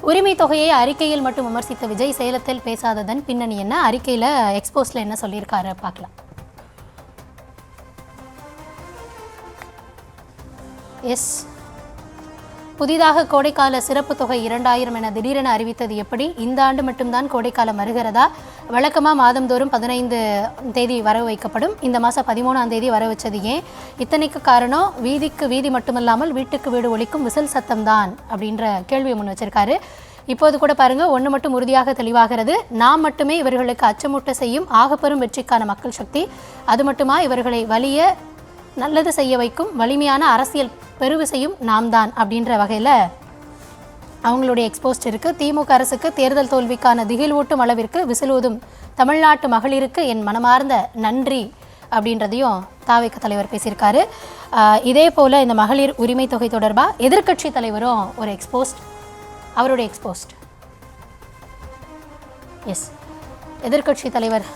உரிமை தொகையை அறிக்கையில் மட்டும் விமர்சித்த விஜய் சேலத்தில் பேசாததன் பின்னணி என்ன, அறிக்கையில் எக்ஸ்போஸ்ல என்ன சொல்லியிருக்காரு பார்க்கலாம். எஸ், புதிதாக கோடைக்கால சிறப்பு தொகை 2000 என திடீரென அறிவித்தது எப்படி? இந்த ஆண்டு மட்டும்தான் கோடைக்காலம் வருகிறதா? வழக்கமாக மாதந்தோறும் 15 தேதி வரவு வைக்கப்படும், இந்த மாதம் 13ஆம் தேதி வர வச்சது ஏன்? இத்தனைக்கு காரணம் வீதிக்கு வீதி மட்டுமல்லாமல் வீட்டுக்கு வீடு ஒலிக்கும் விசில் சத்தம்தான் அப்படின்ற கேள்வியை முன் வச்சிருக்காரு. இப்போது கூட பாருங்க, ஒன்று மட்டும் உறுதியாக தெளிவாகிறது, நாம் மட்டுமே இவர்களுக்கு அச்சமூட்ட செய்யும் ஆகப்பெரும் வெற்றிக்கான மக்கள் சக்தி. அது மட்டுமா இவர்களை வலிய நல்லது செய்ய வைக்கும் வலிமையான அரசியல் பெருவிசையும் நாம் தான் அப்படின்ற வகையில் அவங்களுடைய எக்ஸ்போஸ்ட் இருக்குது. திமுக அரசுக்கு தேர்தல் தோல்விக்கான திகில் ஊட்டும் அளவிற்கு விசிலூதும் தமிழ்நாட்டு மகளிருக்கு என் மனமார்ந்த நன்றி அப்படின்றதையும் தாவேக தலைவர் பேசியிருக்காரு. இதே போல் இந்த மகளிர் உரிமை தொகை தொடர்பாக எதிர்க்கட்சி தலைவரும் ஒரு எக்ஸ்போஸ்ட், அவருடைய எக்ஸ்போஸ்ட். எஸ், எதிர்க்கட்சி தலைவர்,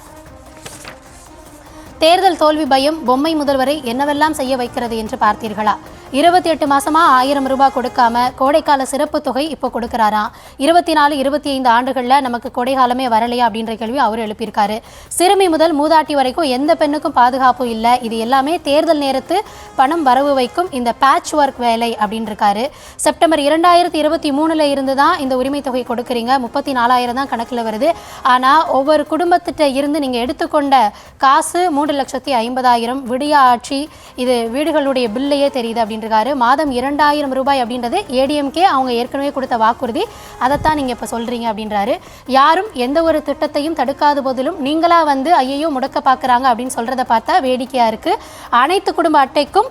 தேர்தல் தோல்வி பயம் பொம்மை முதல்வரை என்னவெல்லாம் செய்ய வைக்கிறது என்று பார்த்தீர்களா? 28 மாசமா 1000 ரூபாய் கொடுக்காம கோடைக்கால சிறப்பு தொகை இப்போ கொடுக்குறாராம். 24, 25 ஆண்டுகளில் நமக்கு கோடைக்காலமே வரலையா அப்படின்ற கேள்வி அவர் எழுப்பியிருக்காரு. சிறுமி முதல் மூதாட்டி வரைக்கும் எந்த பெண்ணுக்கும் பாதுகாப்பும் இல்லை, இது எல்லாமே தேர்தல் நேரத்து பணம் வரவு வைக்கும் இந்த பேட்ச் ஒர்க் வேலை அப்படின்னு இருக்காரு. செப்டம்பர் 2023 இருந்து தான் இந்த உரிமை தொகை கொடுக்குறீங்க, 34,000 தான் கணக்கில் வருது. ஆனால் ஒவ்வொரு குடும்பத்திட்ட இருந்து நீங்கள் எடுத்துக்கொண்ட காசு 3,50,000. விடிய ஆட்சி இது வீடுகளுடைய பில்லையே தெரியுது அப்படின்னு இருக்காரு. மாதம் 2000 ரூபாய் அப்படின்றது ஏடிஎம்கே அவங்க ஏற்கனவே கொடுத்த வாக்குறுதி, அதைத்தான் நீங்கள் இப்போ சொல்கிறீங்க அப்படின்றாரு. யாரும் எந்த ஒரு திட்டத்தையும் தடுக்காத போதிலும் நீங்களா வந்து ஐயோ முடக்க பார்க்குறாங்க அப்படின்னு சொல்கிறத பார்த்தா வேடிக்கையாக இருக்குது. அனைத்து குடும்ப அட்டைக்கும்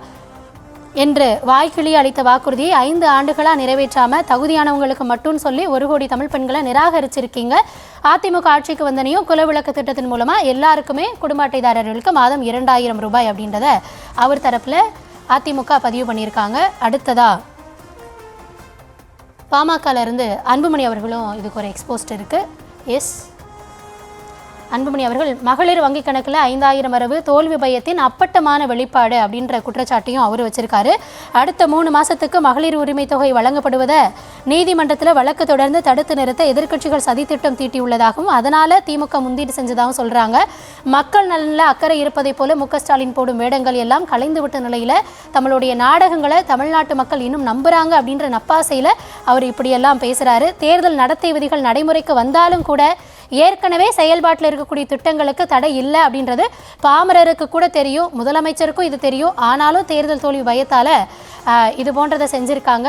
என்று வாய்க்கிளி அளித்த வாக்குறுதியை 5 ஆண்டுகளாக நிறைவேற்றாமல் தகுதியானவங்களுக்கு மட்டும் சொல்லி 1 கோடி தமிழ் பெண்களை நிராகரிச்சிருக்கீங்க. அதிமுக ஆட்சிக்கு வந்தனையும் குலவிளக்கு திட்டத்தின் மூலமாக எல்லாருக்குமே குடும்ப அட்டைதாரர்களுக்கு மாதம் 2000 ரூபாய் அப்படின்றத அவர் தரப்பில் அதிமுக பதிவு பண்ணியிருக்காங்க. அடுத்ததா பாமகல இருந்து அன்புமணி அவர்களும் இதுக்கு ஒரு எக்ஸ்போஸ்ட் இருக்கு. எஸ், அன்புமணி அவர்கள் மகளிர் வங்கி கணக்கில் 5000 வரவு தோல்வி பயத்தின் அப்பட்டமான வெளிப்பாடு அப்படின்ற குற்றச்சாட்டையும் அவர் வச்சிருக்காரு. அடுத்த 3 மாசத்துக்கு மகளிர் உரிமை தொகை வழங்கப்படுவதை நீதிமன்றத்தில் வழக்கு தொடர்ந்து தடுத்து நிறுத்த எதிர்க்கட்சிகள் சதித்திட்டம் தீட்டியுள்ளதாகவும் அதனால திமுக முந்தீடு செஞ்சதாகவும் சொல்றாங்க. மக்கள் நலனில் அக்கறை இருப்பதை போல மு.க. ஸ்டாலின் போடும் வேடங்கள் எல்லாம் கலைந்து விட்ட நிலையில தங்களுடைய நாடகங்களை தமிழ்நாட்டு மக்கள் இன்னும் நம்புறாங்க அப்படின்ற நப்பாசையில அவர் இப்படியெல்லாம் பேசுறாரு. தேர்தல் நடத்தை விதிகள் நடைமுறைக்கு வந்தாலும் கூட ஏற்கனவே செயல்பாட்டில் இருக்கக்கூடிய திட்டங்களுக்கு தடை இல்லை அப்படின்றது பாமரருக்கு கூட தெரியும், முதலமைச்சருக்கும் இது தெரியும். ஆனாலும் தேர்தல் தோல்வி பயத்தால் இது போன்றதை செஞ்சுருக்காங்க.